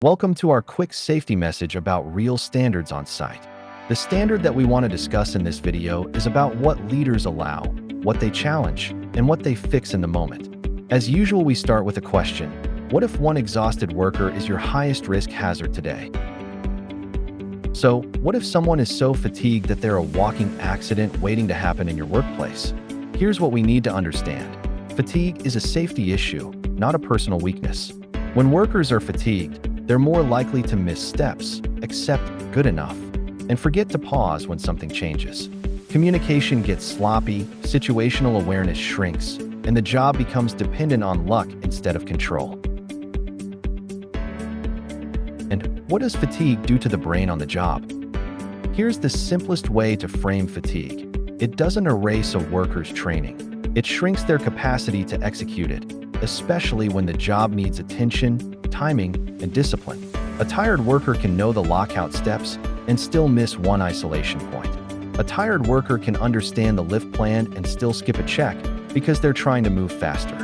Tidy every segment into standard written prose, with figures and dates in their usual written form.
Welcome to our quick safety message about real standards on site. The standard that we want to discuss in this video is about what leaders allow, what they challenge, and what they fix in the moment. As usual, we start with a question. What if one exhausted worker is your highest risk hazard today? So, what if someone is so fatigued that they're a walking accident waiting to happen in your workplace? Here's what we need to understand. Fatigue is a safety issue, not a personal weakness. When workers are fatigued, they're more likely to miss steps, accept good enough, and forget to pause when something changes. Communication gets sloppy, situational awareness shrinks, and the job becomes dependent on luck instead of control. And what does fatigue do to the brain on the job? Here's the simplest way to frame fatigue. It doesn't erase a worker's training. It shrinks their capacity to execute it, especially when the job needs attention, timing, and discipline. A tired worker can know the lockout steps and still miss one isolation point. A tired worker can understand the lift plan and still skip a check because they're trying to move faster.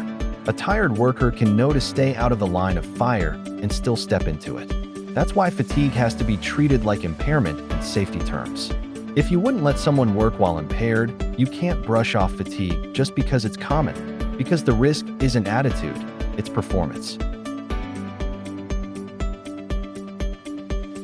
A tired worker can know to stay out of the line of fire and still step into it. That's why fatigue has to be treated like impairment in safety terms. If you wouldn't let someone work while impaired, you can't brush off fatigue just because it's common, because the risk isn't attitude, it's performance.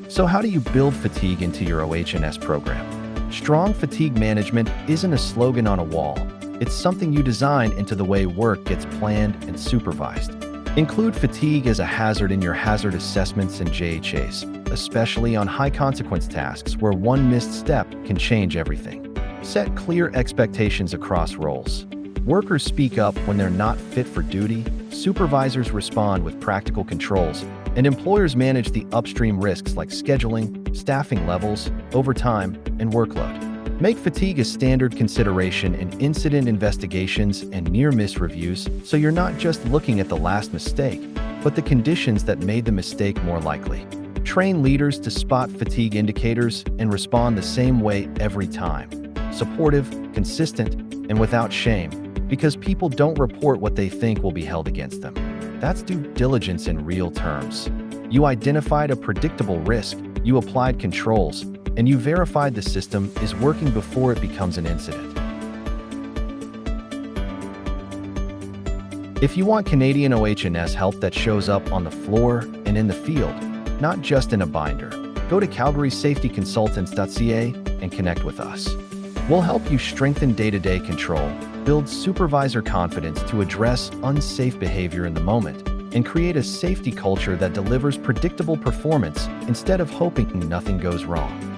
So how do you build fatigue into your OH&S program? Strong fatigue management isn't a slogan on a wall. It's something you design into the way work gets planned and supervised. Include fatigue as a hazard in your hazard assessments and JHAs, especially on high-consequence tasks where one missed step can change everything. Set clear expectations across roles. Workers speak up when they're not fit for duty, supervisors respond with practical controls, and employers manage the upstream risks like scheduling, staffing levels, overtime, and workload. Make fatigue a standard consideration in incident investigations and near-miss reviews, so you're not just looking at the last mistake, but the conditions that made the mistake more likely. Train leaders to spot fatigue indicators and respond the same way every time. Supportive, consistent, and without shame, because people don't report what they think will be held against them. That's due diligence in real terms. You identified a predictable risk, you applied controls, and you verified the system is working before it becomes an incident. If you want Canadian OH&S help that shows up on the floor and in the field, not just in a binder, go to calgarysafetyconsultants.ca and connect with us. We'll help you strengthen day-to-day control, build supervisor confidence to address unsafe behavior in the moment, and create a safety culture that delivers predictable performance instead of hoping nothing goes wrong.